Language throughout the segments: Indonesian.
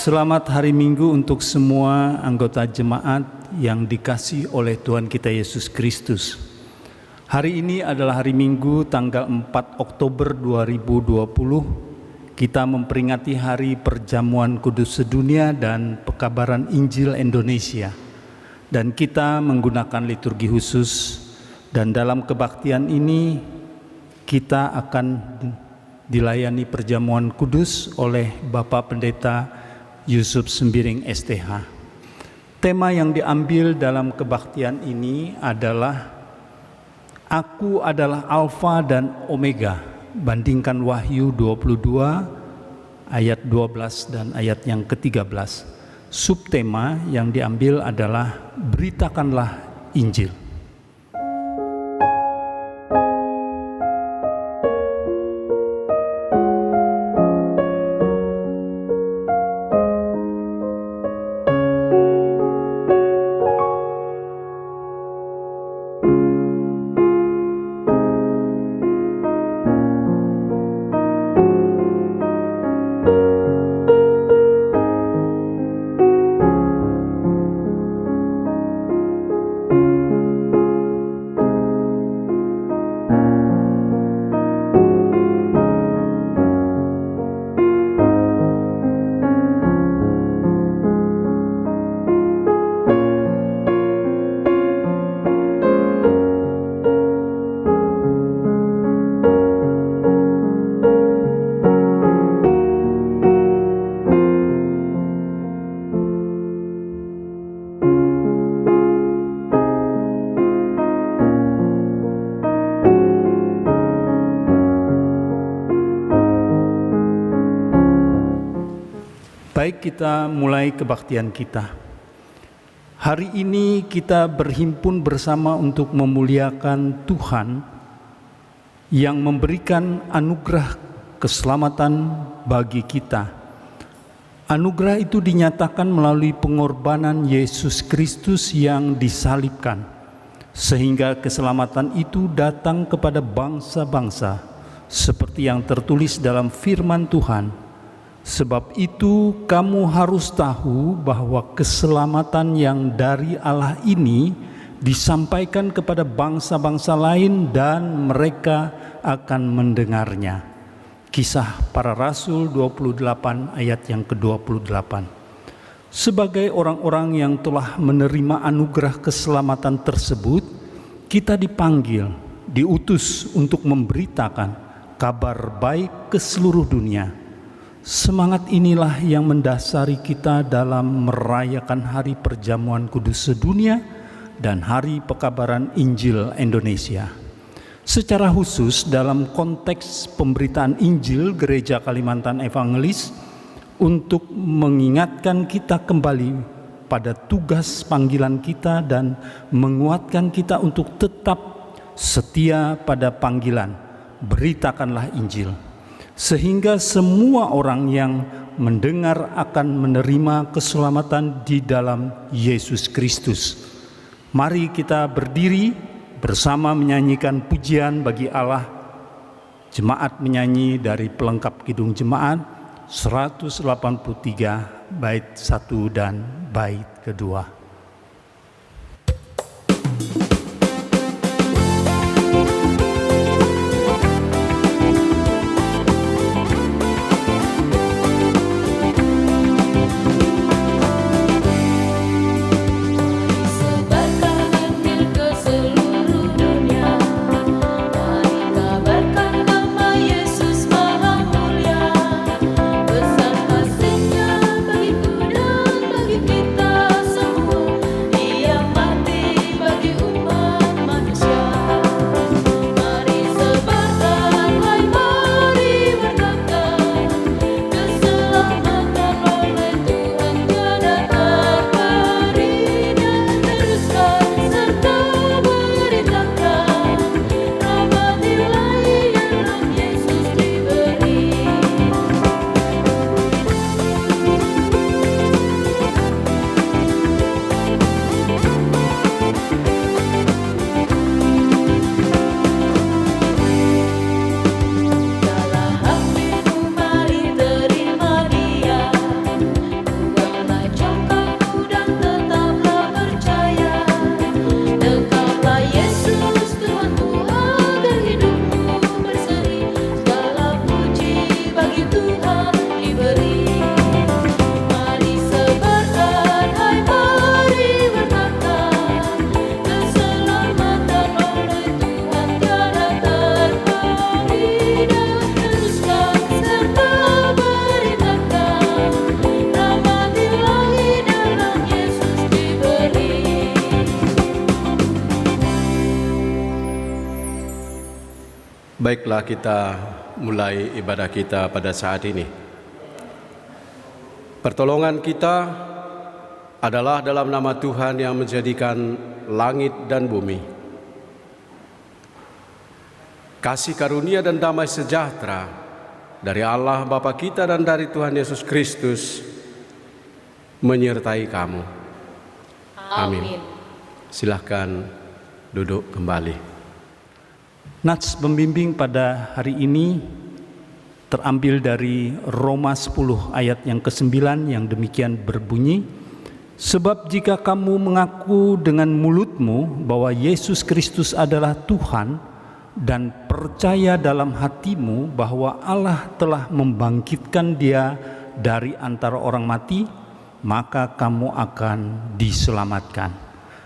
Selamat hari Minggu untuk semua anggota jemaat yang dikasihi oleh Tuhan kita Yesus Kristus. Hari ini adalah hari Minggu tanggal 4 Oktober 2020. Kita memperingati Hari Perjamuan Kudus Sedunia dan Pekabaran Injil Indonesia. Dan kita menggunakan liturgi khusus, dan dalam kebaktian ini kita akan dilayani perjamuan kudus oleh Bapak Pendeta Yusuf Sembiring STH. Tema yang diambil dalam kebaktian ini adalah Aku adalah Alfa dan Omega. Bandingkan Wahyu 22 ayat 12 dan ayat yang ke-13. Subtema yang diambil adalah Beritakanlah Injil. Baik, kita mulai kebaktian kita. Hari ini kita berhimpun bersama untuk memuliakan Tuhan yang memberikan anugerah keselamatan bagi kita. Anugerah itu dinyatakan melalui pengorbanan Yesus Kristus yang disalibkan, sehingga keselamatan itu datang kepada bangsa-bangsa, seperti yang tertulis dalam firman Tuhan. Sebab itu kamu harus tahu bahwa keselamatan yang dari Allah ini disampaikan kepada bangsa-bangsa lain dan mereka akan mendengarnya. Kisah Para Rasul 28 ayat yang ke-28. Sebagai orang-orang yang telah menerima anugerah keselamatan tersebut, kita dipanggil, diutus untuk memberitakan kabar baik ke seluruh dunia. Semangat inilah yang mendasari kita dalam merayakan Hari Perjamuan Kudus Sedunia dan Hari Pekabaran Injil Indonesia. Secara khusus dalam konteks pemberitaan Injil Gereja Kalimantan Evangelis untuk mengingatkan kita kembali pada tugas panggilan kita dan menguatkan kita untuk tetap setia pada panggilan, beritakanlah Injil. Sehingga semua orang yang mendengar akan menerima keselamatan di dalam Yesus Kristus. Mari kita berdiri bersama menyanyikan pujian bagi Allah. Jemaat menyanyi dari pelengkap Kidung Jemaat 183 bait 1 dan bait kedua. Besan kasihnya bagiku dan bagi kita semua. Baiklah, kita mulai ibadah kita pada saat ini. Pertolongan kita adalah dalam nama Tuhan yang menjadikan langit dan bumi. Kasih karunia dan damai sejahtera dari Allah Bapa kita dan dari Tuhan Yesus Kristus menyertai kamu. Amin. Silahkan duduk kembali. Nats pembimbing pada hari ini terambil dari Roma 10 ayat yang ke-9 yang demikian berbunyi, sebab jika kamu mengaku dengan mulutmu bahwa Yesus Kristus adalah Tuhan dan percaya dalam hatimu bahwa Allah telah membangkitkan Dia dari antara orang mati, maka kamu akan diselamatkan.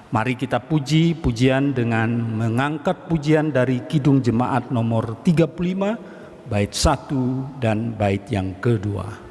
Mari kita puji pujian dengan mengangkat pujian dari Kidung Jemaat nomor 35, bait 1 dan bait yang kedua.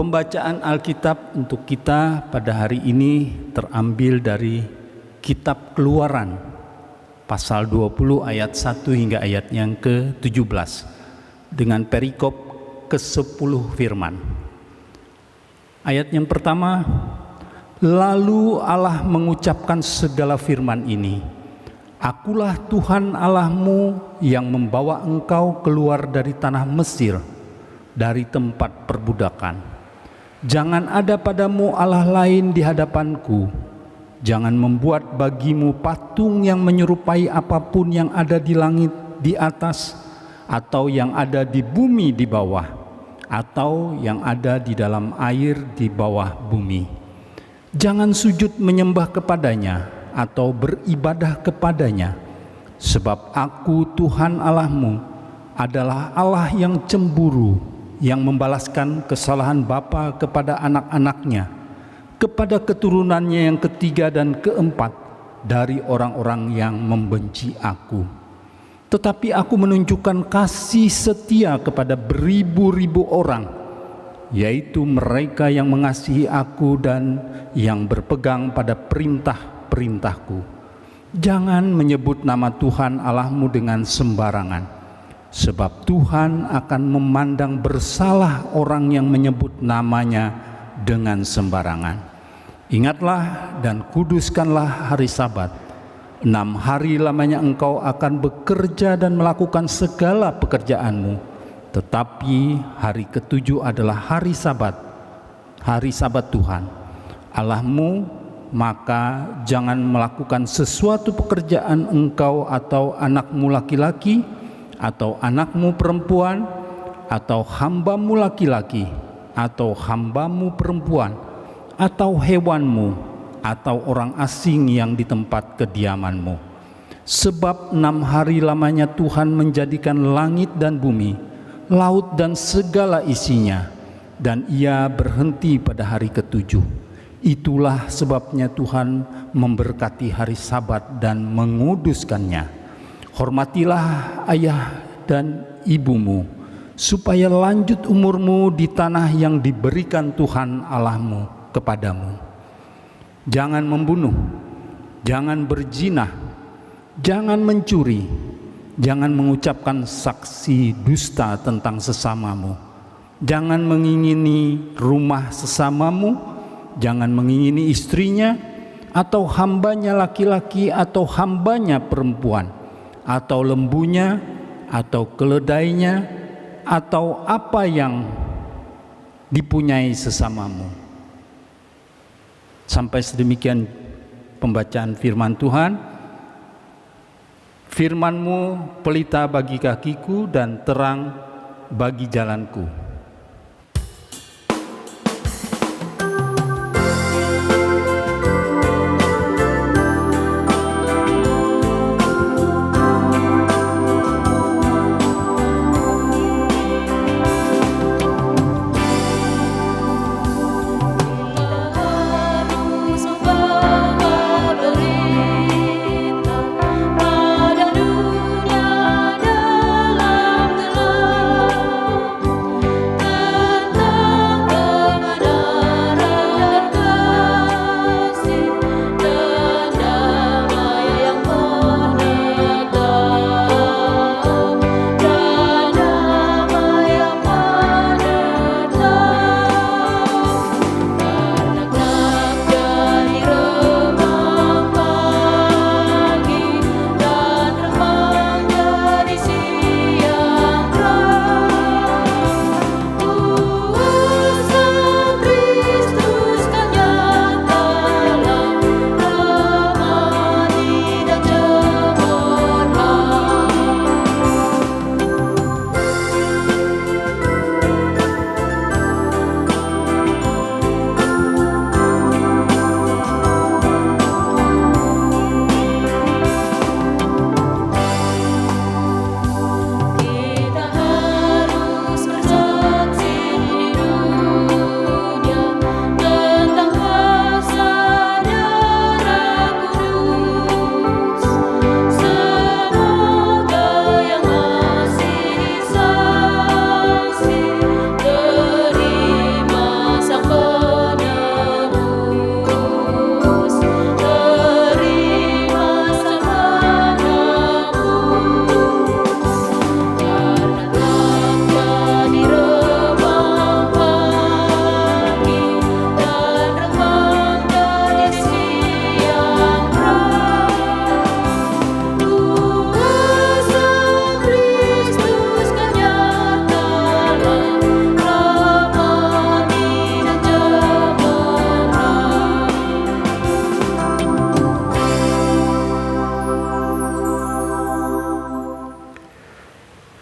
Pembacaan Alkitab untuk kita pada hari ini terambil dari Kitab Keluaran pasal 20 ayat 1 hingga ayat yang ke-17 dengan perikop ke-10 firman. Ayat yang pertama, lalu Allah mengucapkan segala firman ini, Akulah Tuhan Allahmu yang membawa engkau keluar dari tanah Mesir, dari tempat perbudakan. Jangan ada padamu Allah lain di hadapanku. Jangan membuat bagimu patung yang menyerupai apapun yang ada di langit di atas, atau yang ada di bumi di bawah, atau yang ada di dalam air di bawah bumi. Jangan sujud menyembah kepadanya atau beribadah kepadanya, sebab aku Tuhan Allahmu adalah Allah yang cemburu, yang membalaskan kesalahan bapa kepada anak-anaknya, kepada keturunannya yang ketiga dan keempat dari orang-orang yang membenci aku. Tetapi aku menunjukkan kasih setia kepada beribu-ribu orang, yaitu mereka yang mengasihi aku dan yang berpegang pada perintah-perintahku. Jangan menyebut nama Tuhan Allahmu dengan sembarangan, sebab Tuhan akan memandang bersalah orang yang menyebut namanya dengan sembarangan. Ingatlah dan kuduskanlah hari Sabat. 6 hari lamanya engkau akan bekerja dan melakukan segala pekerjaanmu, tetapi hari ke-7 adalah hari Sabat Tuhan Allahmu. Maka jangan melakukan sesuatu pekerjaan engkau atau anakmu laki-laki, atau anakmu perempuan, atau hambamu laki-laki, atau hambamu perempuan, atau hewanmu, atau orang asing yang di tempat kediamanmu. Sebab 6 hari lamanya Tuhan menjadikan langit dan bumi, laut dan segala isinya, dan Ia berhenti pada hari ke-7. Itulah sebabnya Tuhan memberkati hari Sabat dan menguduskannya. Hormatilah ayah dan ibumu, supaya lanjut umurmu di tanah yang diberikan Tuhan Allahmu kepadamu. Jangan membunuh, jangan berzina, jangan mencuri, jangan mengucapkan saksi dusta tentang sesamamu, jangan mengingini rumah sesamamu, jangan mengingini istrinya, atau hambanya laki-laki, atau hambanya perempuan, atau lembunya, atau keledainya, atau apa yang dipunyai sesamamu. Sampai sedemikian pembacaan firman Tuhan. Firman-Mu pelita bagi kakiku dan terang bagi jalanku.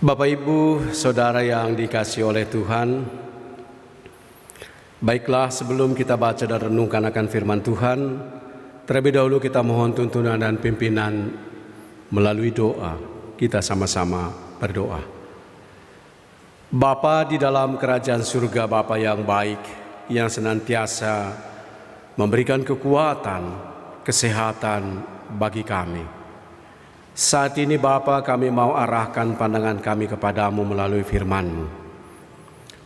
Bapak, Ibu, Saudara yang dikasihi oleh Tuhan, baiklah sebelum kita baca dan renungkan akan firman Tuhan, terlebih dahulu kita mohon tuntunan dan pimpinan melalui doa. Kita sama-sama berdoa. Bapa di dalam kerajaan surga, Bapa yang baik, yang senantiasa memberikan kekuatan, kesehatan bagi kami. Saat ini Bapa, kami mau arahkan pandangan kami kepadamu melalui firman-Mu.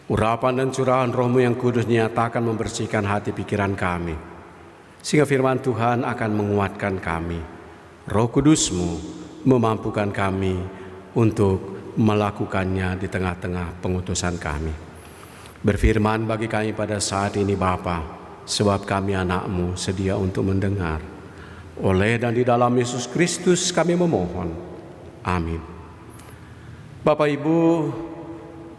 Urapan dan curahan Roh-Mu yang kudus nyatakan membersihkan hati pikiran kami, sehingga firman Tuhan akan menguatkan kami. Roh Kudus-Mu memampukan kami untuk melakukannya di tengah-tengah pengutusan kami. Berfirman bagi kami pada saat ini Bapa, sebab kami anak-Mu sedia untuk mendengar. Oleh dan di dalam Yesus Kristus kami memohon. Amin. Bapak Ibu,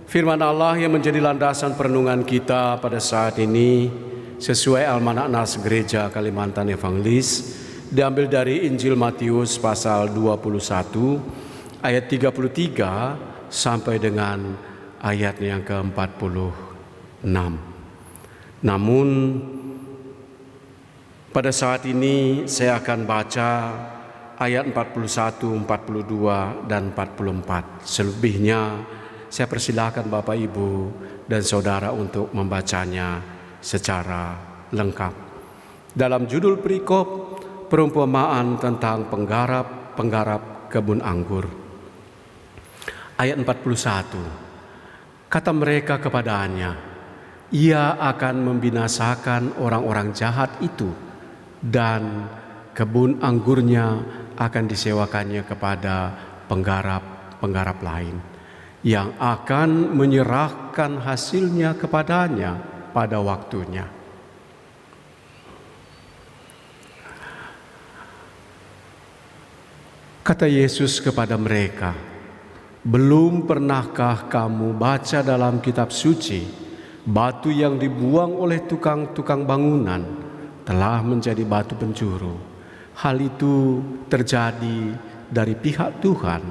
firman Allah yang menjadi landasan perenungan kita pada saat ini sesuai Almanak Nas Gereja Kalimantan Evangelis diambil dari Injil Matius pasal 21 ayat 33 sampai dengan ayat yang ke-46. Namun pada saat ini saya akan baca ayat 41, 42, dan 44. Selebihnya saya persilahkan Bapak Ibu dan Saudara untuk membacanya secara lengkap. Dalam judul perikop, perumpamaan tentang penggarap kebun anggur. Ayat 41. Kata mereka kepadanya, "Ia akan membinasakan orang-orang jahat itu, dan kebun anggurnya akan disewakannya kepada penggarap-penggarap lain yang akan menyerahkan hasilnya kepadanya pada waktunya." Kata Yesus kepada mereka, "Belum pernahkah kamu baca dalam kitab suci, batu yang dibuang oleh tukang-tukang bangunan telah menjadi batu penjuru? Hal itu terjadi dari pihak Tuhan,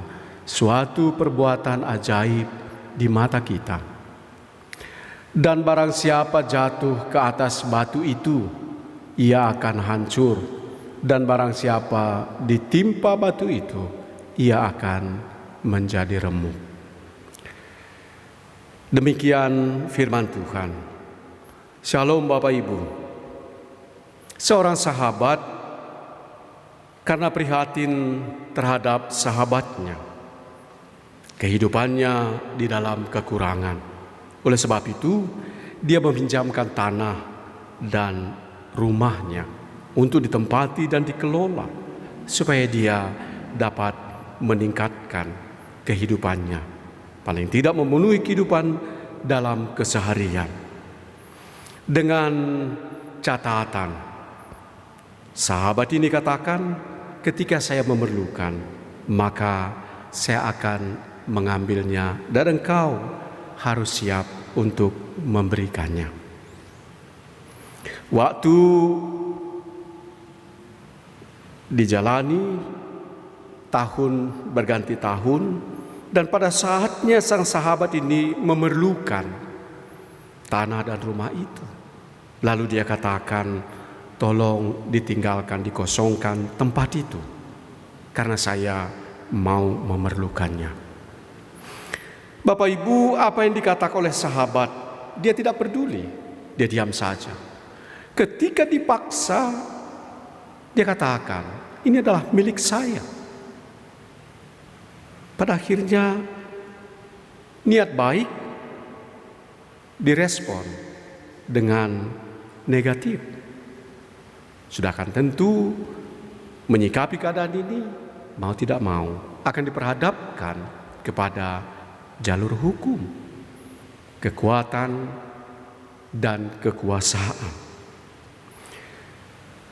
suatu perbuatan ajaib di mata kita. Dan barang siapa jatuh ke atas batu itu, ia akan hancur. Dan barang siapa ditimpa batu itu, ia akan menjadi remuk." Demikian firman Tuhan. Shalom Bapak Ibu. Seorang sahabat karena prihatin terhadap sahabatnya, kehidupannya di dalam kekurangan. Oleh sebab itu, dia meminjamkan tanah dan rumahnya untuk ditempati dan dikelola supaya dia dapat meningkatkan kehidupannya, paling tidak memenuhi kehidupan dalam keseharian. Dengan catatan, sahabat ini katakan, "Ketika saya memerlukan, maka saya akan mengambilnya dan engkau harus siap untuk memberikannya." Waktu dijalani, tahun berganti tahun, dan pada saatnya sang sahabat ini memerlukan tanah dan rumah itu. Lalu dia katakan, "Tolong ditinggalkan, dikosongkan tempat itu, karena saya mau memerlukannya." Bapak Ibu, apa yang dikatakan oleh sahabat, dia tidak peduli, dia diam saja. Ketika dipaksa, dia katakan, "Ini adalah milik saya." Pada akhirnya niat baik direspon dengan negatif. Sedangkan tentu menyikapi keadaan ini, mau tidak mau akan diperhadapkan kepada jalur hukum, kekuatan, dan kekuasaan.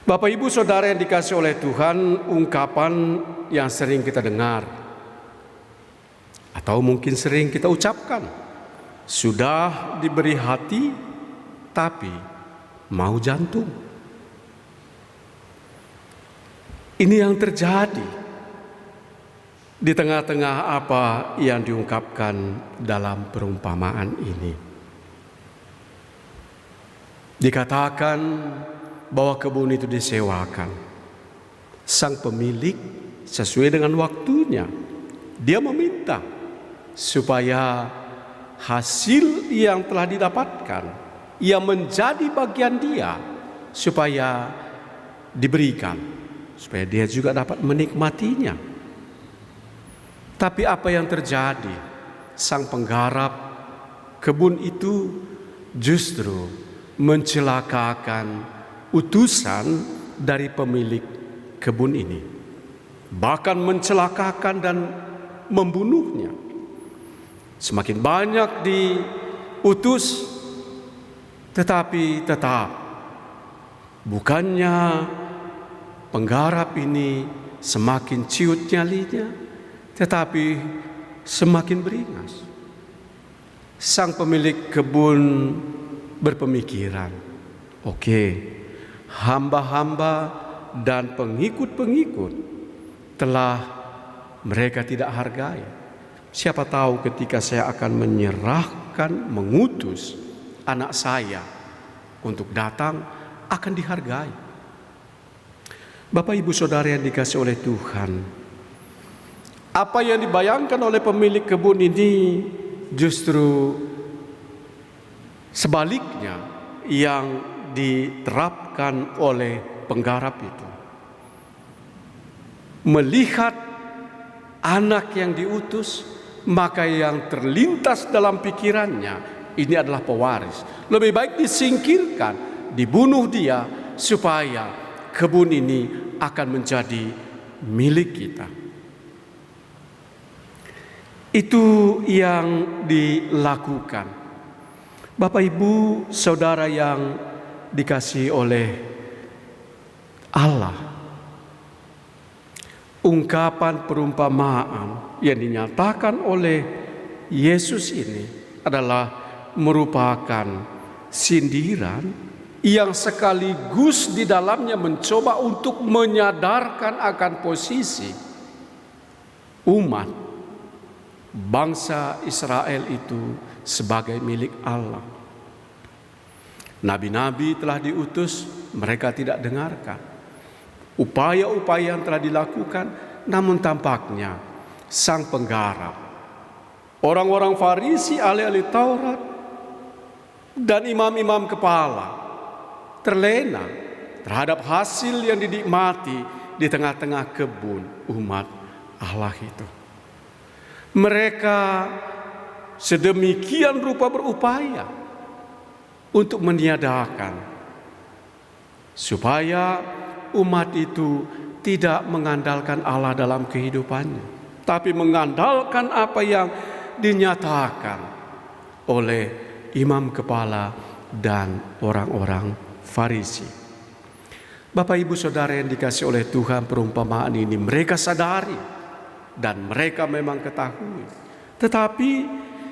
Bapak Ibu Saudara yang dikasihi oleh Tuhan, ungkapan yang sering kita dengar atau mungkin sering kita ucapkan, "Sudah diberi hati tapi mau jantung." Ini yang terjadi di tengah-tengah apa yang diungkapkan dalam perumpamaan ini. Dikatakan bahwa kebun itu disewakan. Sang pemilik sesuai dengan waktunya, dia meminta supaya hasil yang telah didapatkan, yang menjadi bagian dia, supaya diberikan, supaya dia juga dapat menikmatinya. Tapi apa yang terjadi? Sang penggarap kebun itu justru mencelakakan utusan dari pemilik kebun ini, bahkan mencelakakan dan membunuhnya. Semakin banyak diutus, tetapi tetap bukannya penggarap ini semakin ciut nyalinya, tetapi semakin beringas. Sang pemilik kebun berpemikiran, oke, hamba-hamba dan pengikut-pengikut telah mereka tidak hargai. Siapa tahu ketika saya akan menyerahkan, mengutus anak saya untuk datang, akan dihargai. Bapak Ibu Saudara yang dikasihi oleh Tuhan, apa yang dibayangkan oleh pemilik kebun ini justru sebaliknya yang diterapkan oleh penggarap itu. Melihat anak yang diutus, maka yang terlintas dalam pikirannya, ini adalah pewaris. Lebih baik disingkirkan, dibunuh dia, supaya kebun ini akan menjadi milik kita. Itu yang dilakukan. Bapak Ibu Saudara yang dikasihi oleh Allah, ungkapan perumpamaan yang dinyatakan oleh Yesus ini adalah merupakan sindiran yang sekaligus di dalamnya mencoba untuk menyadarkan akan posisi umat bangsa Israel itu sebagai milik Allah. Nabi-nabi telah diutus, mereka tidak dengarkan. Upaya-upaya yang telah dilakukan, namun tampaknya sang penggarap, orang-orang Farisi, ahli-ahli Taurat, dan imam-imam kepala terlena terhadap hasil yang dinikmati di tengah-tengah kebun umat Allah itu. Mereka sedemikian rupa berupaya untuk meniadakan supaya umat itu tidak mengandalkan Allah dalam kehidupannya, tapi mengandalkan apa yang dinyatakan oleh imam kepala dan orang-orang Farisi. Bapak Ibu Saudara yang dikasihi oleh Tuhan, perumpamaan ini mereka sadari dan mereka memang ketahui. Tetapi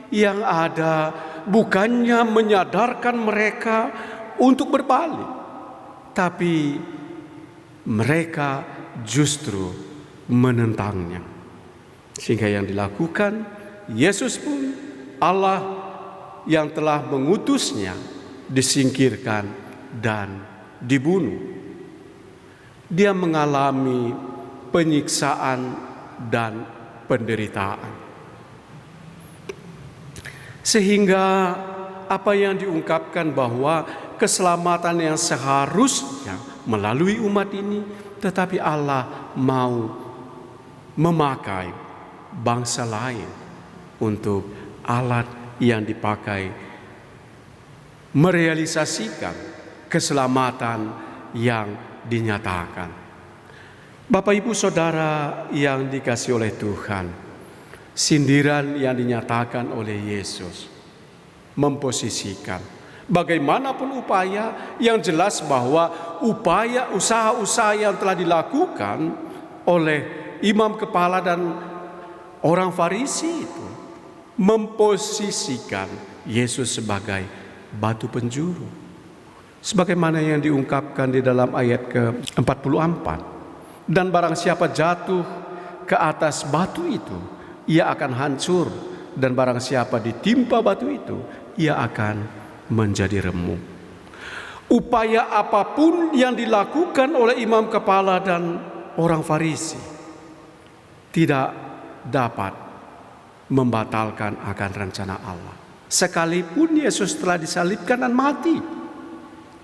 yang ada bukannya menyadarkan mereka untuk berbalik, tapi mereka justru menentangnya. Sehingga yang dilakukan, Yesus pun, Allah yang telah mengutusnya, disingkirkan dan dibunuh. Dia mengalami penyiksaan dan penderitaan. Sehingga apa yang diungkapkan bahwa keselamatan yang seharusnya melalui umat ini, tetapi Allah mau memakai bangsa lain untuk alat yang dipakai merealisasikan keselamatan yang dinyatakan. Bapak Ibu Saudara yang dikasihi oleh Tuhan, sindiran yang dinyatakan oleh Yesus memposisikan bagaimanapun upaya, yang jelas bahwa upaya usaha-usaha yang telah dilakukan oleh imam kepala dan orang Farisi itu memposisikan Yesus sebagai batu penjuru, sebagaimana yang diungkapkan di dalam ayat ke-44. Dan barang siapa jatuh ke atas batu itu, ia akan hancur, dan barang siapa ditimpa batu itu, ia akan menjadi remuk. Upaya apapun yang dilakukan oleh imam kepala dan orang Farisi tidak dapat membatalkan akan rencana Allah. Sekalipun Yesus telah disalibkan dan mati,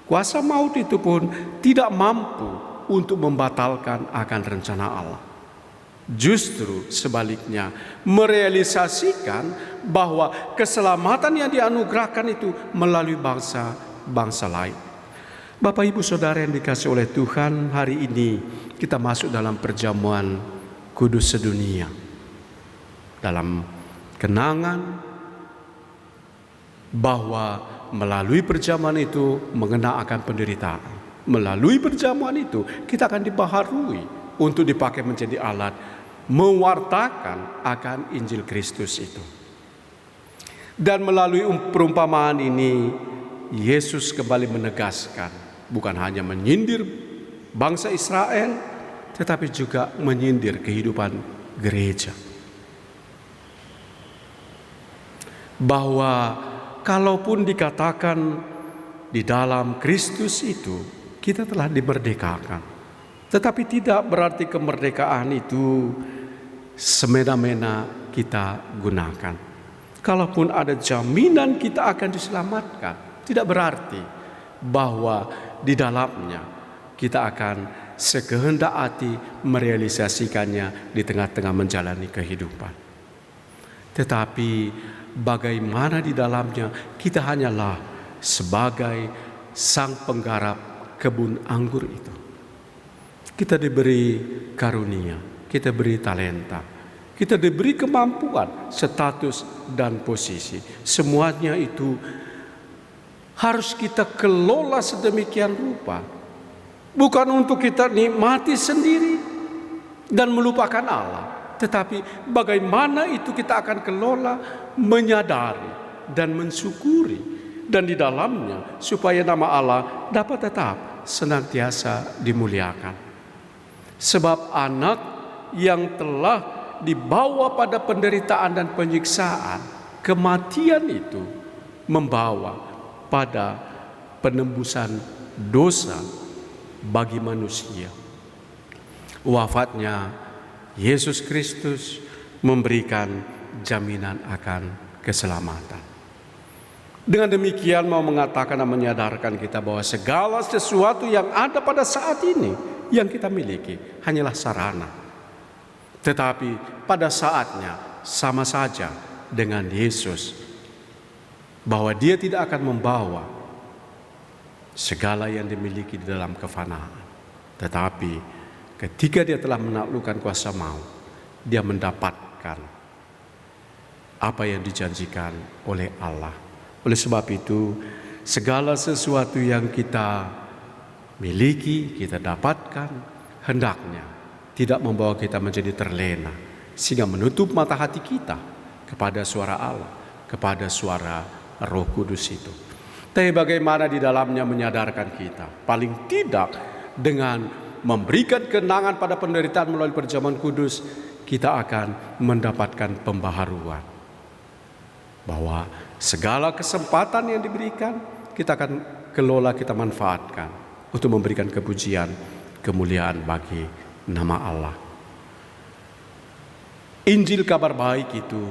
kuasa maut itu pun tidak mampu untuk membatalkan akan rencana Allah. Justru sebaliknya, merealisasikan bahwa keselamatan yang dianugerahkan itu melalui bangsa lain. Bapak Ibu Saudara yang dikasihi oleh Tuhan, hari ini kita masuk dalam perjamuan kudus sedunia, dalam kenangan bahwa melalui perjamuan itu mengenang akan penderitaan. Melalui perjamuan itu kita akan dibaharui untuk dipakai menjadi alat mewartakan akan Injil Kristus itu. Dan melalui perumpamaan ini Yesus kembali menegaskan, bukan hanya menyindir bangsa Israel, tetapi juga menyindir kehidupan gereja. Bahwa kalaupun dikatakan di dalam Kristus itu kita telah dimerdekakan, tetapi tidak berarti kemerdekaan itu semena-mena kita gunakan. Kalaupun ada jaminan kita akan diselamatkan, tidak berarti bahwa di dalamnya kita akan sekehendak hati merealisasikannya di tengah-tengah menjalani kehidupan. Tetapi bagaimana di dalamnya kita hanyalah sebagai sang penggarap kebun anggur itu. Kita diberi karunia, kita diberi talenta, kita diberi kemampuan, status dan posisi. Semuanya itu harus kita kelola sedemikian rupa. Bukan untuk kita nikmati sendiri dan melupakan Allah, tetapi bagaimana itu kita akan kelola, menyadari dan mensyukuri, dan di dalamnya supaya nama Allah dapat tetap senantiasa dimuliakan. Sebab anak yang telah dibawa pada penderitaan dan penyiksaan, kematian itu membawa pada penembusan dosa bagi manusia. Wafatnya Yesus Kristus memberikan jaminan akan keselamatan. Dengan demikian mau mengatakan dan menyadarkan kita bahwa segala sesuatu yang ada pada saat ini yang kita miliki hanyalah sarana. Tetapi pada saatnya sama saja dengan Yesus, bahwa Dia tidak akan membawa segala yang dimiliki di dalam kefanaan. Tetapi ketika Dia telah menaklukkan kuasa maut, Dia mendapatkan apa yang dijanjikan oleh Allah. Oleh sebab itu, segala sesuatu yang kita miliki, kita dapatkan, hendaknya tidak membawa kita menjadi terlena, sehingga menutup mata hati kita kepada suara Allah, kepada suara Roh Kudus itu. Tapi bagaimana di dalamnya menyadarkan kita, paling tidak dengan memberikan kenangan pada penderitaan melalui perjamuan kudus, kita akan mendapatkan pembaharuan. Bahwa segala kesempatan yang diberikan, kita akan kelola, kita manfaatkan untuk memberikan kepujian, kemuliaan bagi nama Allah. Injil kabar baik itu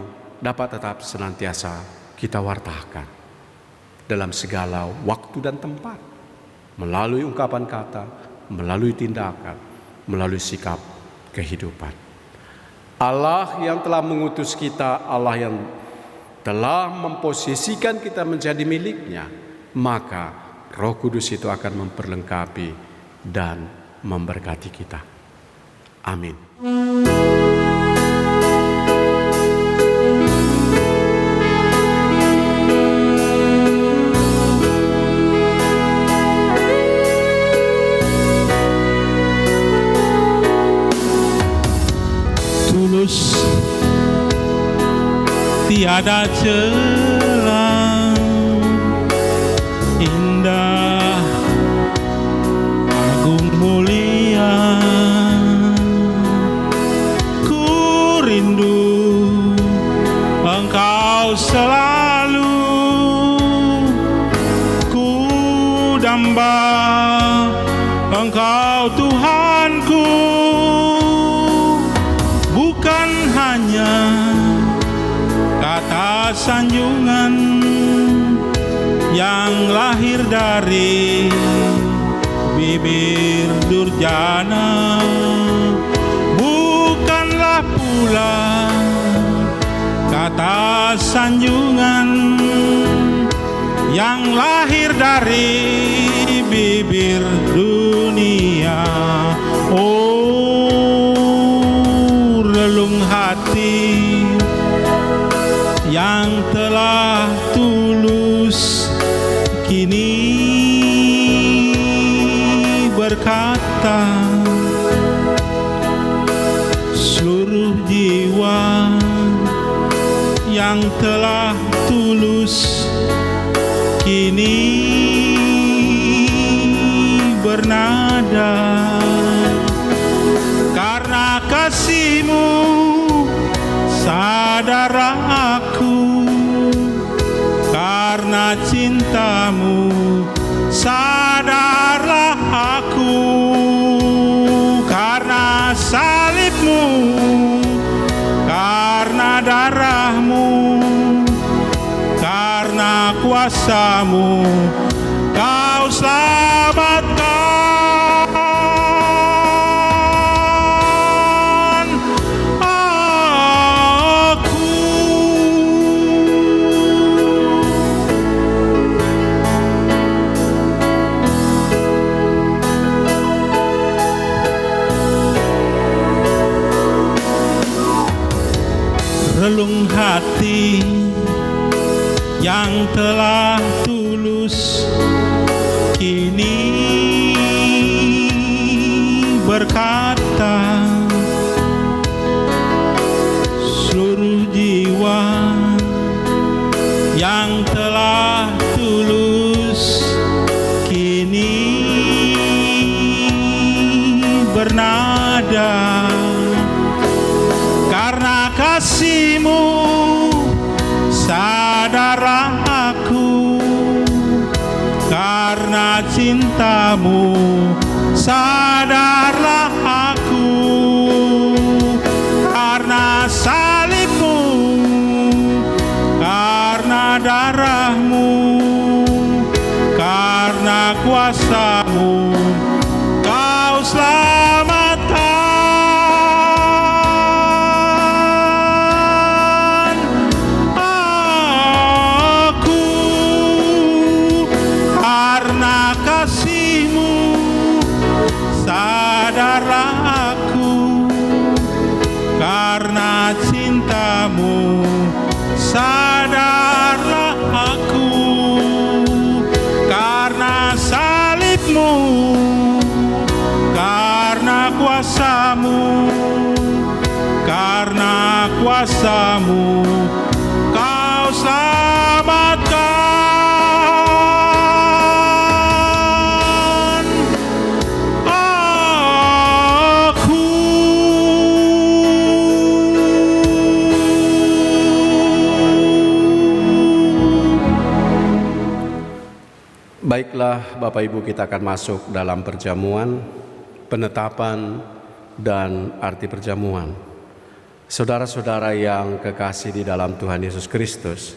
dapat tetap senantiasa kita wartakan dalam segala waktu dan tempat, melalui ungkapan kata, melalui tindakan, melalui sikap kehidupan. Allah yang telah mengutus kita, Allah yang telah memposisikan kita menjadi miliknya, maka Roh Kudus itu akan memperlengkapi dan memberkati kita. Amin. Tulus tiada celah, indah, agung mulia. Ku rindu Engkau selalu, ku damba Engkau Tuhanku, bukan hanya kata sanjungan yang lahir dari bibir durjana, bukanlah pula kata sanjungan yang lahir dari bibir dunia. Oh, relung hati yang telah tulus kini, berkata, seluruh jiwa yang telah tulus kini bernada, karena kasih-Mu sadarlah aku, karena cinta-Mu sadarlah aku, karena salib-Mu, karena darah-Mu, karena kuasa-Mu, Kau selamatkan aku. Relung hati yang telah tulus kini berkata, seluruh jiwa yang telah tulus kini bernada, karena kasih-Mu sadarlah aku, karena cinta-Mu sadarlah aku, karena salib-Mu, karena darah-Mu, karena kuasa-Mu, Kau selamatkan aku, karena kasih-Mu sadarlah aku, karena cinta-Mu sadarlah aku, karena salib-Mu, karena kuasa-Mu, karena kuasa-Mu, Kau selamatkan aku. Baiklah Bapak Ibu, kita akan masuk dalam perjamuan, penetapan dan arti perjamuan. Saudara-saudara yang kekasih di dalam Tuhan Yesus Kristus,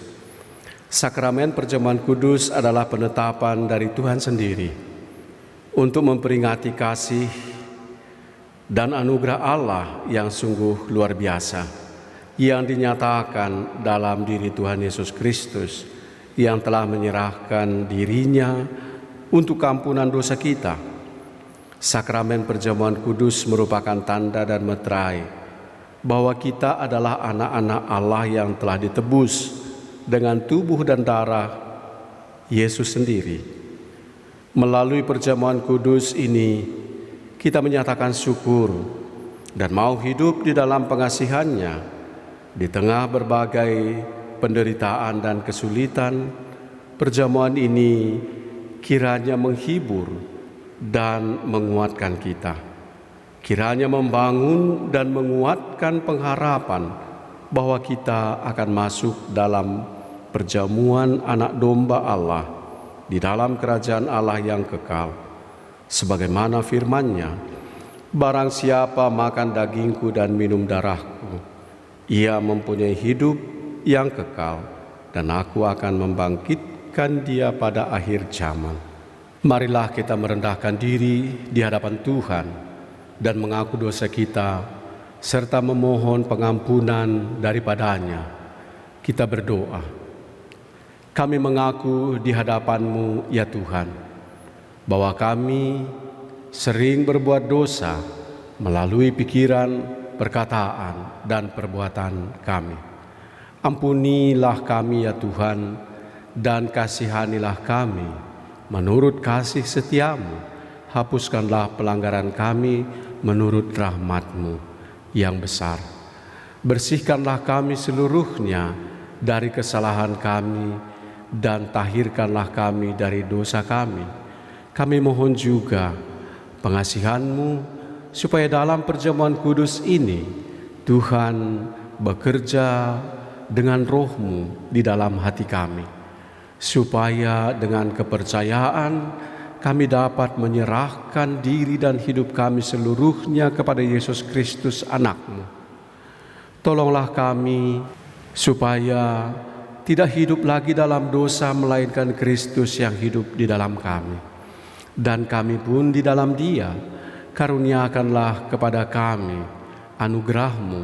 sakramen perjamuan kudus adalah penetapan dari Tuhan sendiri untuk memperingati kasih dan anugerah Allah yang sungguh luar biasa yang dinyatakan dalam diri Tuhan Yesus Kristus yang telah menyerahkan dirinya untuk ampunan dosa kita. Sakramen perjamuan kudus merupakan tanda dan meterai bahwa kita adalah anak-anak Allah yang telah ditebus dengan tubuh dan darah Yesus sendiri. Melalui perjamuan kudus ini, kita menyatakan syukur dan mau hidup di dalam pengasihan-Nya di tengah berbagai penderitaan dan kesulitan. Perjamuan ini kiranya menghibur dan menguatkan kita, kiranya membangun dan menguatkan pengharapan bahwa kita akan masuk dalam perjamuan anak domba Allah di dalam kerajaan Allah yang kekal. Sebagaimana firman-Nya, barang siapa makan dagingku dan minum darahku, ia mempunyai hidup yang kekal, dan aku akan membangkitkan dia pada akhir zaman. Marilah kita merendahkan diri di hadapan Tuhan dan mengaku dosa kita, serta memohon pengampunan daripada-Nya. Kita berdoa. Kami mengaku di hadapan-Mu, ya Tuhan, bahwa kami sering berbuat dosa melalui pikiran, perkataan, dan perbuatan kami. Ampunilah kami, ya Tuhan, dan kasihanilah kami menurut kasih setia-Mu hapuskanlah pelanggaran kami menurut rahmat-Mu yang besar. Bersihkanlah kami seluruhnya dari kesalahan kami dan tahirkanlah kami dari dosa kami. Kami mohon juga pengasihan-Mu supaya dalam perjamuan kudus ini Tuhan bekerja dengan Roh-Mu di dalam hati kami, supaya dengan kepercayaan kami dapat menyerahkan diri dan hidup kami seluruhnya kepada Yesus Kristus anak-Mu. Tolonglah kami supaya tidak hidup lagi dalam dosa, melainkan Kristus yang hidup di dalam kami. Dan kami pun di dalam Dia. Karuniakanlah kepada kami anugerah-Mu,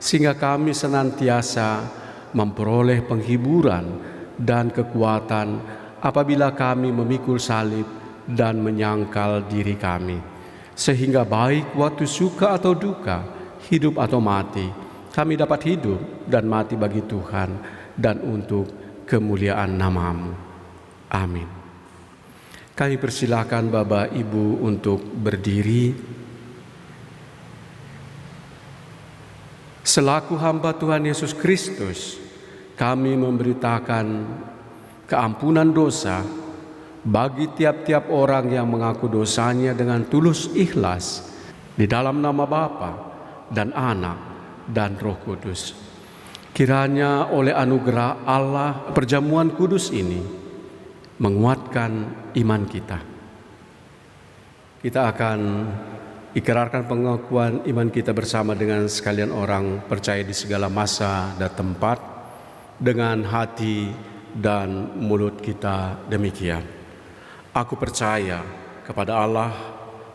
sehingga kami senantiasa memperoleh penghiburan dan kekuatan apabila kami memikul salib dan menyangkal diri kami, sehingga baik waktu suka atau duka, hidup atau mati, kami dapat hidup dan mati bagi Tuhan dan untuk kemuliaan nama-Mu. Amin. Kami persilakan Bapak Ibu untuk berdiri. Selaku hamba Tuhan Yesus Kristus, kami memberitakan keampunan dosa bagi tiap-tiap orang yang mengaku dosanya dengan tulus ikhlas di dalam nama Bapa dan Anak dan Roh Kudus. Kiranya oleh anugerah Allah perjamuan kudus ini menguatkan iman kita. Kita akan ikrarkan pengakuan iman kita bersama dengan sekalian orang percaya di segala masa dan tempat dengan hati dan mulut kita demikian. Aku percaya kepada Allah,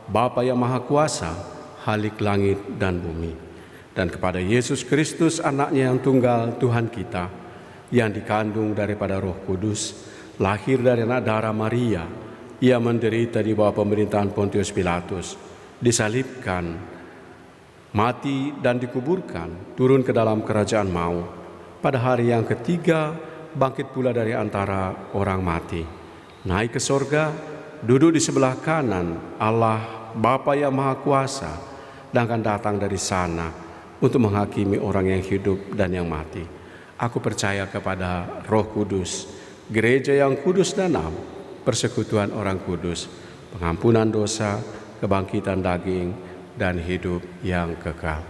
Bapa yang Maha Kuasa, Khalik langit dan bumi, dan kepada Yesus Kristus, Anaknya yang tunggal, Tuhan kita, yang dikandung daripada Roh Kudus, lahir dari anak darah Maria. Ia menderita di bawah pemerintahan Pontius Pilatus, disalibkan, mati dan dikuburkan, turun ke dalam kerajaan maut. Pada hari yang ketiga, bangkit pula dari antara orang mati, naik ke sorga, duduk di sebelah kanan Allah Bapa yang Maha Kuasa, dan akan datang dari sana untuk menghakimi orang yang hidup dan yang mati. Aku percaya kepada Roh Kudus, gereja yang kudus dan am, persekutuan orang kudus, pengampunan dosa, kebangkitan daging, dan hidup yang kekal.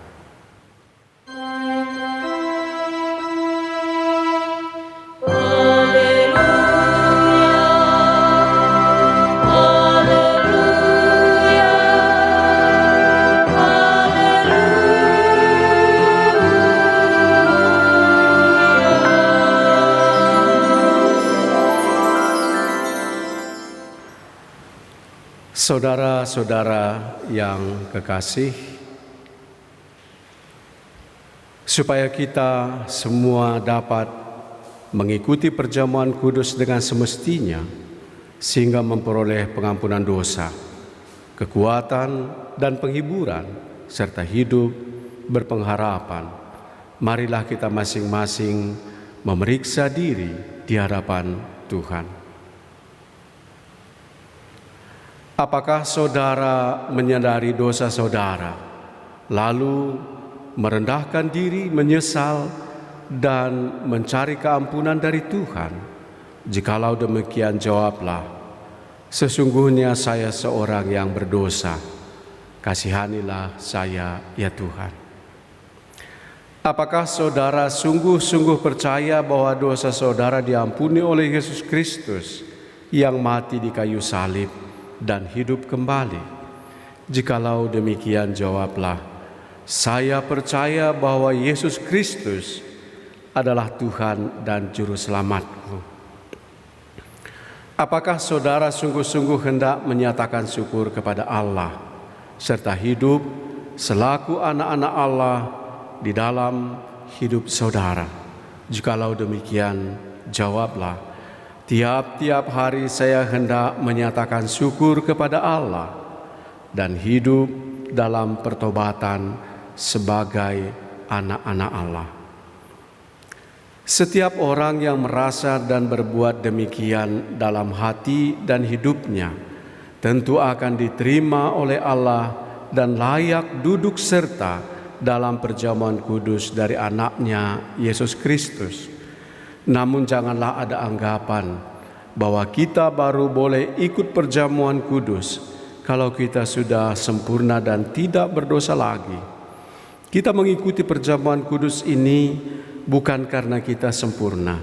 Saudara-saudara yang kekasih, supaya kita semua dapat mengikuti perjamuan kudus dengan semestinya, sehingga memperoleh pengampunan dosa, kekuatan dan penghiburan, serta hidup berpengharapan, marilah kita masing-masing memeriksa diri di hadapan Tuhan. Apakah saudara menyadari dosa saudara, lalu merendahkan diri, menyesal, dan mencari keampunan dari Tuhan? Jikalau demikian, jawablah, sesungguhnya saya seorang yang berdosa. Kasihanilah saya, ya Tuhan. Apakah saudara sungguh-sungguh percaya bahwa dosa saudara diampuni oleh Yesus Kristus yang mati di kayu salib dan hidup kembali? Jikalau demikian, jawablah, saya percaya bahwa Yesus Kristus adalah Tuhan dan Juru Selamatku. Apakah saudara sungguh-sungguh hendak menyatakan syukur kepada Allah, serta hidup selaku anak-anak Allah di dalam hidup saudara? Jikalau demikian, jawablah, tiap-tiap hari saya hendak menyatakan syukur kepada Allah dan hidup dalam pertobatan sebagai anak-anak Allah. Setiap orang yang merasa dan berbuat demikian dalam hati dan hidupnya tentu akan diterima oleh Allah dan layak duduk serta dalam perjamuan kudus dari anaknya Yesus Kristus. Namun janganlah ada anggapan bahwa kita baru boleh ikut perjamuan kudus kalau kita sudah sempurna dan tidak berdosa lagi. Kita mengikuti perjamuan kudus ini bukan karena kita sempurna,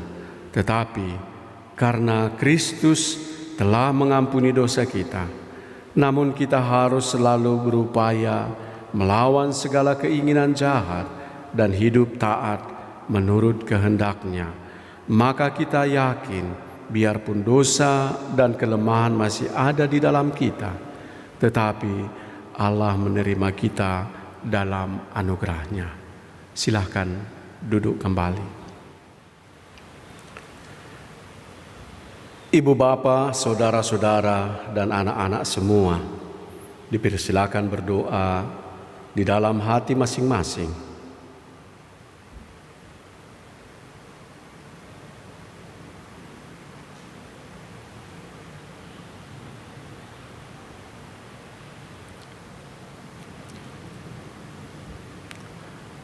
tetapi karena Kristus telah mengampuni dosa kita. Namun kita harus selalu berupaya melawan segala keinginan jahat dan hidup taat menurut kehendak-Nya. Maka kita yakin, biarpun dosa dan kelemahan masih ada di dalam kita, tetapi Allah menerima kita dalam anugerah-Nya. Silahkan duduk kembali. Ibu bapa, saudara-saudara, dan anak-anak semua dipersilakan berdoa di dalam hati masing-masing.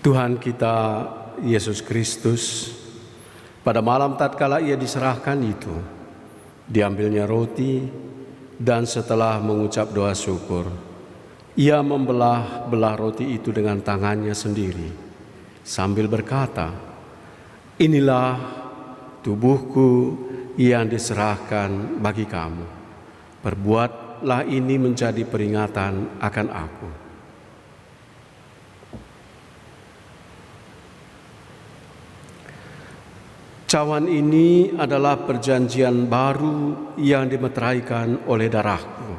Tuhan kita Yesus Kristus, pada malam tatkala Ia diserahkan itu, diambilnya roti, dan setelah mengucap doa syukur, Ia membelah roti itu dengan tangannya sendiri, sambil berkata, "Inilah tubuhku yang diserahkan bagi kamu. Perbuatlah ini menjadi peringatan akan aku." Cawan ini adalah perjanjian baru yang dimeteraikan oleh darahku.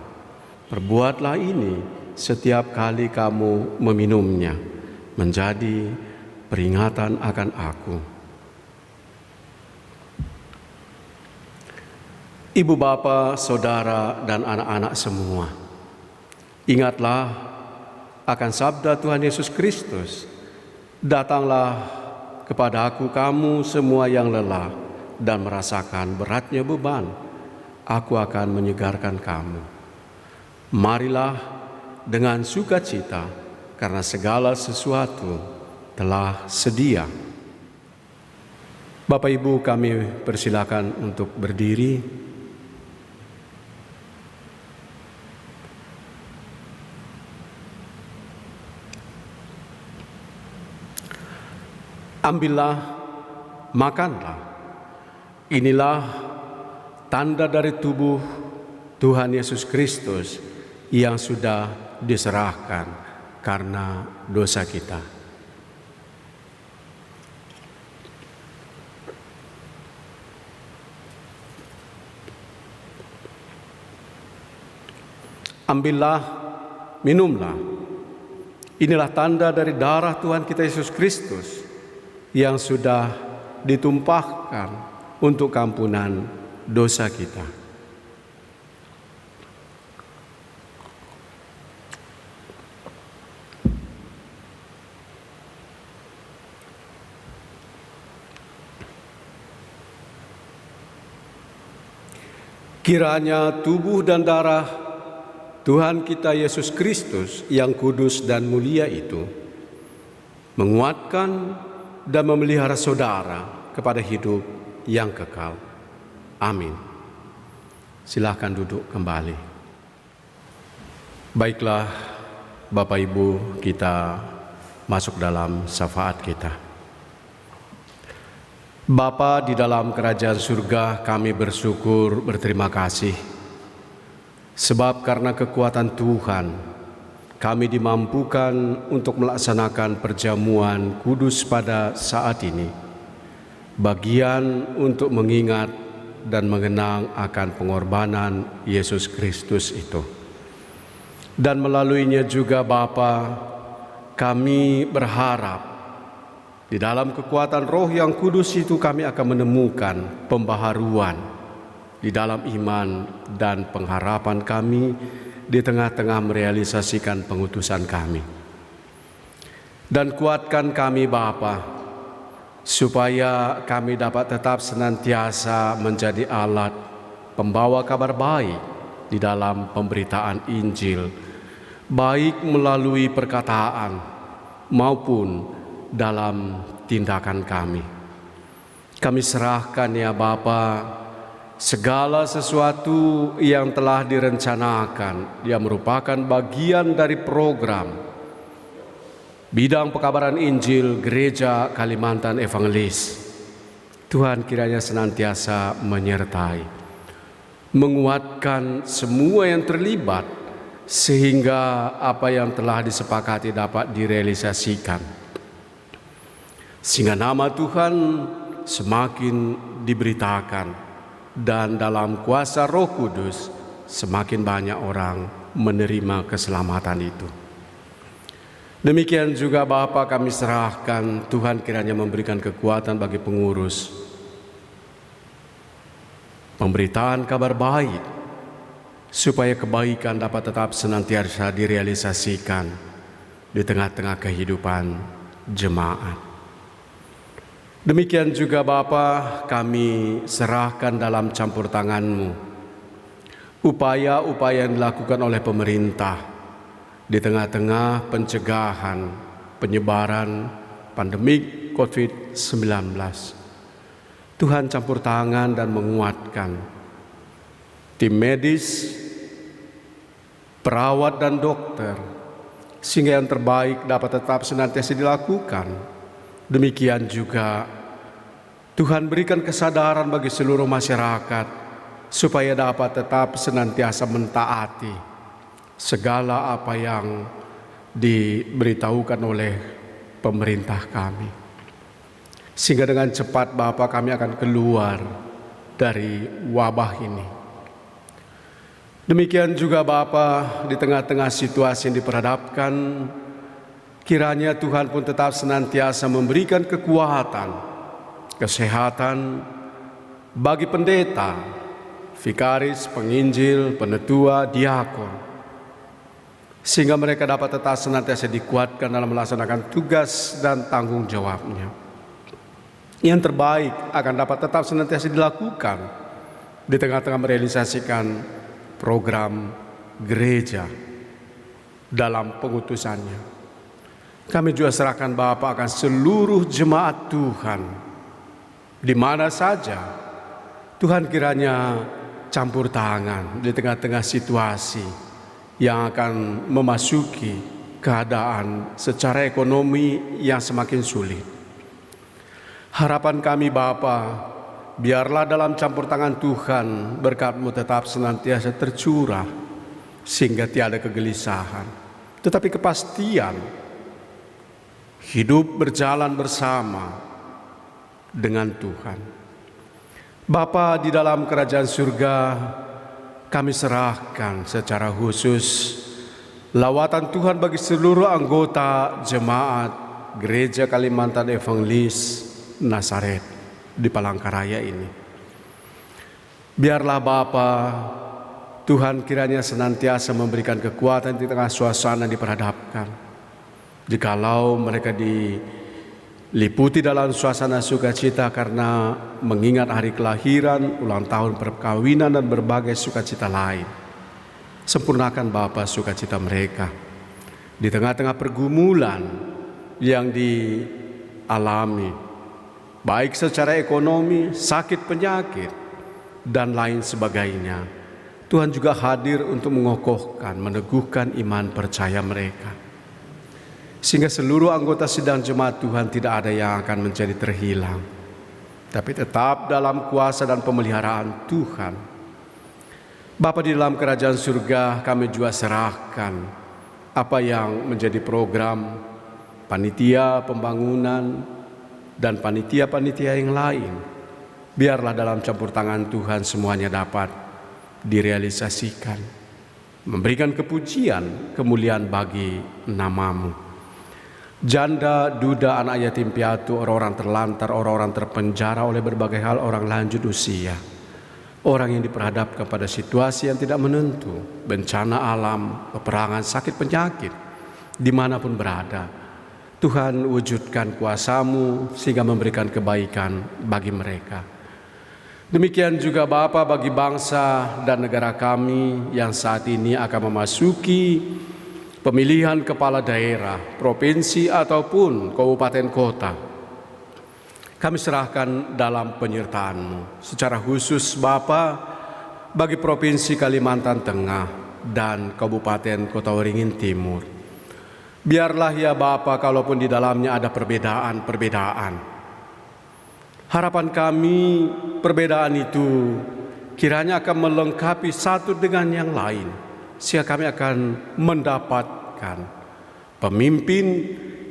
Perbuatlah ini setiap kali kamu meminumnya, menjadi peringatan akan aku. Ibu bapa, saudara, dan anak-anak semua, ingatlah akan sabda Tuhan Yesus Kristus, "Datanglah kepada aku kamu semua yang lelah dan merasakan beratnya beban, aku akan menyegarkan kamu. Marilah dengan sukacita, karena segala sesuatu telah sedia." Bapak Ibu, kami persilakan untuk berdiri. Ambillah, makanlah. Inilah tanda dari tubuh Tuhan Yesus Kristus yang sudah diserahkan karena dosa kita. Ambillah, minumlah. Inilah tanda dari darah Tuhan kita Yesus Kristus yang sudah ditumpahkan untuk kampunan dosa kita. Kiranya tubuh dan darah Tuhan kita Yesus Kristus yang kudus dan mulia itu menguatkan dan memelihara saudara kepada hidup yang kekal. Amin. Silakan duduk kembali. Baiklah, Bapak Ibu, kita masuk dalam syafaat kita. Bapa di dalam kerajaan surga, kami bersyukur, berterima kasih, sebab karena kekuatan Tuhan, kami dimampukan untuk melaksanakan perjamuan kudus pada saat ini, bagian untuk mengingat dan mengenang akan pengorbanan Yesus Kristus itu. Dan melaluinya juga Bapa, kami berharap di dalam kekuatan Roh yang kudus itu kami akan menemukan pembaharuan di dalam iman dan pengharapan kami di tengah-tengah merealisasikan pengutusan kami. Dan kuatkan kami Bapa, supaya kami dapat tetap senantiasa menjadi alat pembawa kabar baik di dalam pemberitaan Injil, baik melalui perkataan maupun dalam tindakan kami. Kami serahkan ya Bapa segala sesuatu yang telah direncanakan, yang merupakan bagian dari program bidang pekabaran Injil Gereja Kalimantan Evangelis. Tuhan kiranya senantiasa menyertai, menguatkan semua yang terlibat, sehingga apa yang telah disepakati dapat direalisasikan, sehingga nama Tuhan semakin diberitakan, dan dalam kuasa Roh Kudus semakin banyak orang menerima keselamatan itu. Demikian juga Bapa, kami serahkan, Tuhan kiranya memberikan kekuatan bagi pengurus pemberitaan kabar baik, supaya kebaikan dapat tetap senantiasa direalisasikan di tengah-tengah kehidupan jemaat. Demikian juga Bapa, kami serahkan dalam campur tangan-Mu upaya-upaya yang dilakukan oleh pemerintah di tengah-tengah pencegahan penyebaran pandemi COVID-19. Tuhan campur tangan dan menguatkan tim medis, perawat dan dokter, sehingga yang terbaik dapat tetap senantiasa dilakukan. Demikian juga Tuhan berikan kesadaran bagi seluruh masyarakat supaya dapat tetap senantiasa mentaati segala apa yang diberitahukan oleh pemerintah kami, sehingga dengan cepat Bapa kami akan keluar dari wabah ini. Demikian juga Bapa, di tengah-tengah situasi yang diperhadapkan, kiranya Tuhan pun tetap senantiasa memberikan kekuatan, kesehatan bagi pendeta, vikaris, penginjil, penetua, diakon, sehingga mereka dapat tetap senantiasa dikuatkan dalam melaksanakan tugas dan tanggung jawabnya. Yang terbaik akan dapat tetap senantiasa dilakukan di tengah-tengah merealisasikan program gereja dalam pengutusannya. Kami juga serahkan Bapa akan seluruh jemaat Tuhan, di mana saja Tuhan kiranya campur tangan di tengah-tengah situasi yang akan memasuki keadaan secara ekonomi yang semakin sulit. Harapan kami Bapa, biarlah dalam campur tangan Tuhan berkat-Mu tetap senantiasa tercurah, sehingga tiada kegelisahan, tetapi kepastian hidup berjalan bersama dengan Tuhan. Bapa di dalam kerajaan surga, kami serahkan secara khusus lawatan Tuhan bagi seluruh anggota jemaat Gereja Kalimantan Evangelis Nazaret di Palangkaraya ini. Biarlah Bapa, Tuhan kiranya senantiasa memberikan kekuatan di tengah suasana yang diperhadapkan. Jikalau mereka diliputi dalam suasana sukacita karena mengingat hari kelahiran, ulang tahun perkawinan dan berbagai sukacita lain, sempurnakan Bapa sukacita mereka di tengah-tengah pergumulan yang dialami, baik secara ekonomi, sakit penyakit, dan lain sebagainya. Tuhan juga hadir untuk mengokohkan, meneguhkan iman percaya mereka, sehingga seluruh anggota sidang jemaat Tuhan tidak ada yang akan menjadi terhilang, tapi tetap dalam kuasa dan pemeliharaan Tuhan. Bapa di dalam kerajaan surga, kami juga serahkan apa yang menjadi program panitia pembangunan dan panitia-panitia yang lain. Biarlah dalam campur tangan Tuhan semuanya dapat direalisasikan, memberikan kepujian, kemuliaan bagi nama-Mu. Janda, duda, anak yatim piatu, orang-orang terlantar, orang-orang terpenjara oleh berbagai hal, orang lanjut usia, orang yang diperhadapkan pada situasi yang tidak menentu, bencana alam, peperangan, sakit penyakit, dimanapun berada, Tuhan wujudkan kuasa-Mu sehingga memberikan kebaikan bagi mereka. Demikian juga Bapa bagi bangsa dan negara kami yang saat ini akan memasuki pemilihan kepala daerah, provinsi ataupun kabupaten kota. Kami serahkan dalam penyertaan-Mu. Secara khusus Bapa bagi Provinsi Kalimantan Tengah dan Kabupaten Kota Waringin Timur. Biarlah ya Bapa, kalaupun di dalamnya ada perbedaan-perbedaan, harapan kami perbedaan itu kiranya akan melengkapi satu dengan yang lain, sehingga kami akan mendapatkan pemimpin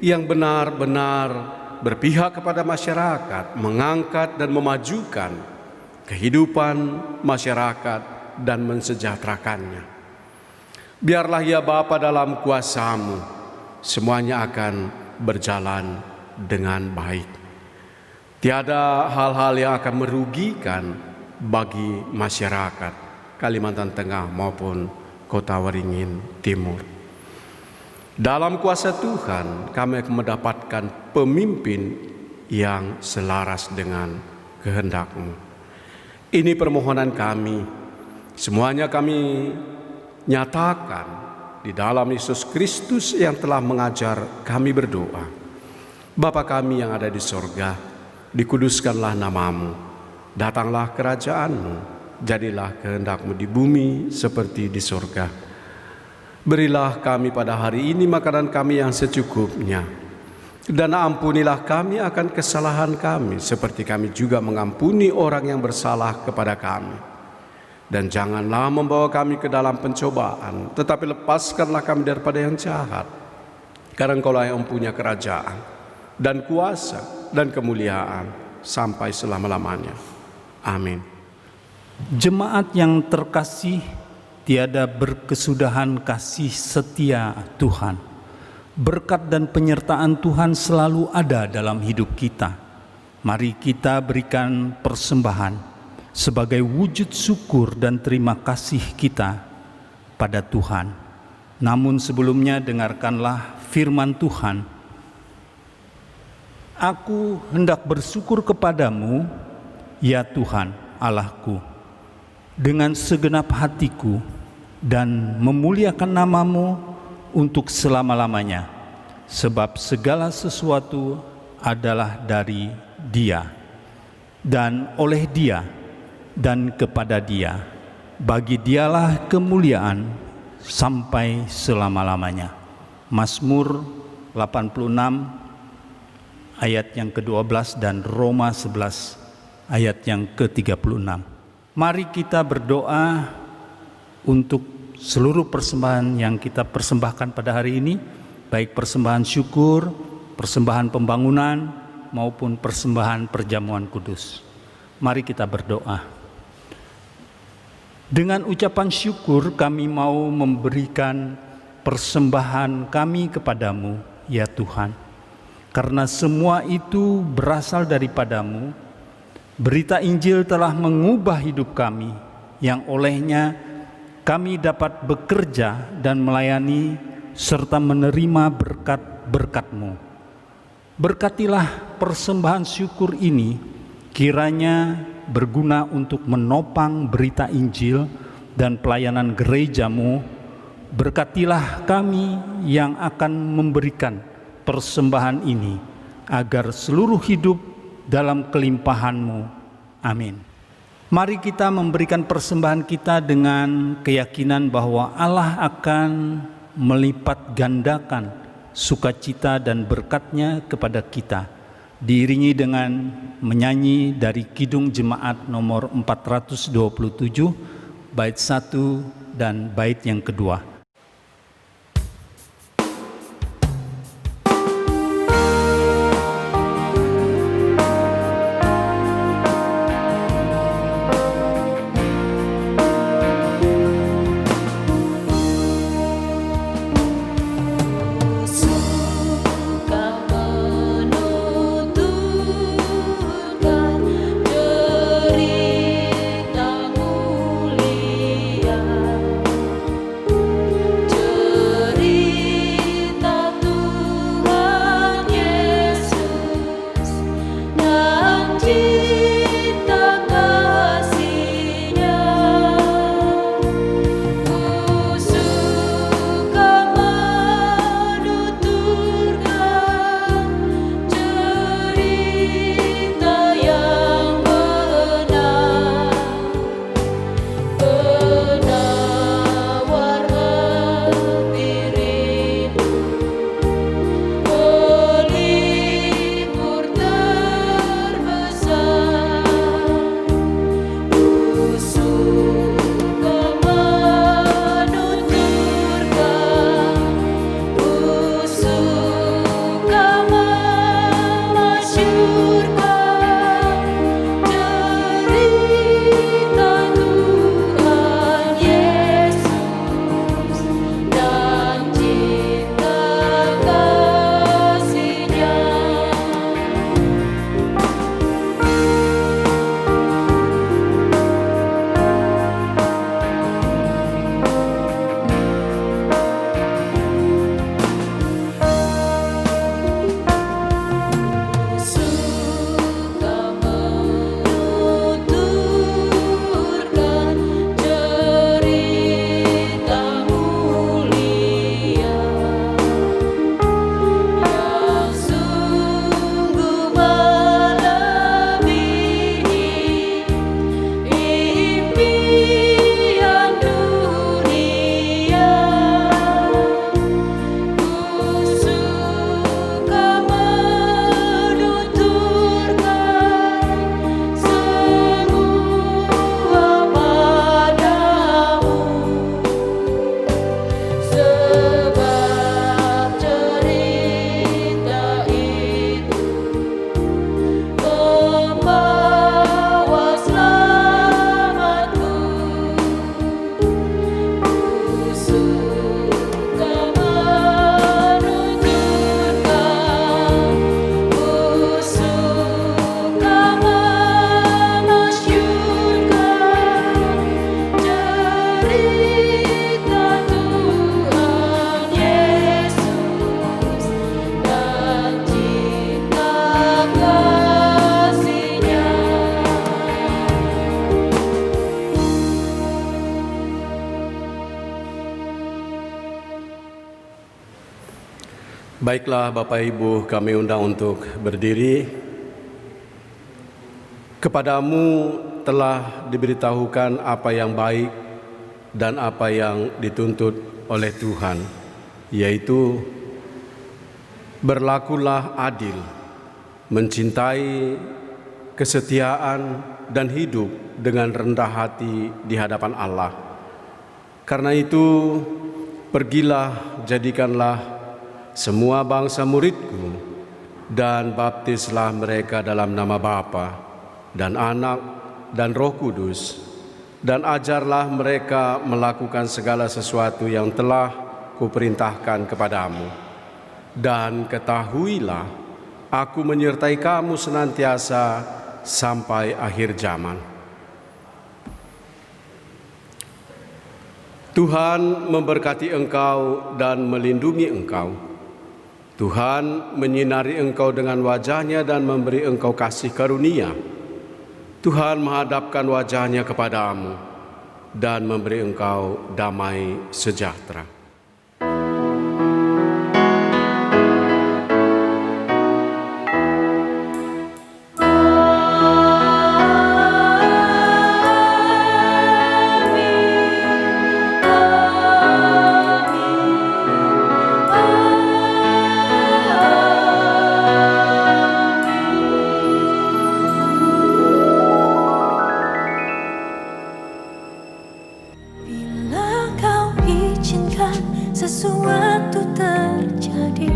yang benar-benar berpihak kepada masyarakat, mengangkat dan memajukan kehidupan masyarakat dan mensejahterakannya. Biarlah ya Bapa dalam kuasa-Mu semuanya akan berjalan dengan baik. Tiada hal-hal yang akan merugikan bagi masyarakat Kalimantan Tengah maupun Kota Waringin Timur. Dalam kuasa Tuhan kami akan mendapatkan pemimpin yang selaras dengan kehendak-Mu. Ini permohonan kami, semuanya kami nyatakan di dalam Yesus Kristus yang telah mengajar kami berdoa. Bapa kami yang ada di sorga, dikuduskanlah nama-Mu, datanglah kerajaan-Mu, jadilah kehendak-Mu di bumi seperti di sorga. Berilah kami pada hari ini makanan kami yang secukupnya, dan ampunilah kami akan kesalahan kami, seperti kami juga mengampuni orang yang bersalah kepada kami. Dan janganlah membawa kami ke dalam pencobaan, tetapi lepaskanlah kami daripada yang jahat. Karena Engkaulah yang mempunyai kerajaan, dan kuasa, dan kemuliaan, sampai selama-lamanya. Amin. Jemaat yang terkasih, tiada berkesudahan kasih setia Tuhan. Berkat dan penyertaan Tuhan selalu ada dalam hidup kita. Mari kita berikan persembahan sebagai wujud syukur dan terima kasih kita pada Tuhan. Namun sebelumnya dengarkanlah firman Tuhan. Aku hendak bersyukur kepadamu, ya Tuhan Allahku, dengan segenap hatiku, dan memuliakan nama-Mu untuk selama-lamanya, sebab segala sesuatu adalah dari Dia, dan oleh Dia, dan kepada Dia. Bagi Dialah kemuliaan sampai selama-lamanya. Mazmur 86 ayat yang ke-12 dan Roma 11 ayat yang ke-36. Mari kita berdoa untuk seluruh persembahan yang kita persembahkan pada hari ini, baik persembahan syukur, persembahan pembangunan, maupun persembahan perjamuan kudus. Mari kita berdoa. Dengan ucapan syukur kami mau memberikan persembahan kami kepadamu, ya Tuhan. Karena semua itu berasal daripadamu. Berita Injil telah mengubah hidup kami, yang olehnya kami dapat bekerja dan melayani serta menerima berkat-berkat-Mu. Berkatilah persembahan syukur ini, kiranya berguna untuk menopang berita Injil dan pelayanan gereja-Mu. Berkatilah kami yang akan memberikan persembahan ini, agar seluruh hidup dalam kelimpahan-Mu. Amin. Mari kita memberikan persembahan kita dengan keyakinan bahwa Allah akan melipat gandakan sukacita dan berkat-Nya kepada kita. Diiringi dengan menyanyi dari Kidung Jemaat nomor 427, bait 1 dan bait yang kedua. Derita mulia Baiklah Bapak Ibu, kami undang untuk berdiri. Kepadamu telah diberitahukan apa yang baik dan apa yang dituntut oleh Tuhan, yaitu berlakulah adil, mencintai, kesetiaan, dan hidup dengan rendah hati di hadapan Allah. Karena itu, pergilah, jadikanlah semua bangsa muridku, dan baptislah mereka dalam nama Bapa dan Anak dan Roh Kudus, dan ajarlah mereka melakukan segala sesuatu yang telah kuperintahkan kepadamu. Dan ketahuilah, aku menyertai kamu senantiasa sampai akhir zaman. Tuhan memberkati engkau dan melindungi engkau. Tuhan menyinari engkau dengan wajah-Nya dan memberi engkau kasih karunia. Tuhan menghadapkan wajah-Nya kepadamu dan memberi engkau damai sejahtera. Sesuatu terjadi,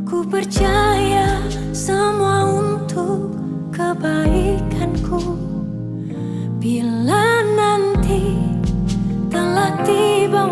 ku percaya semua untuk kebaikanku. Bila nanti telah tiba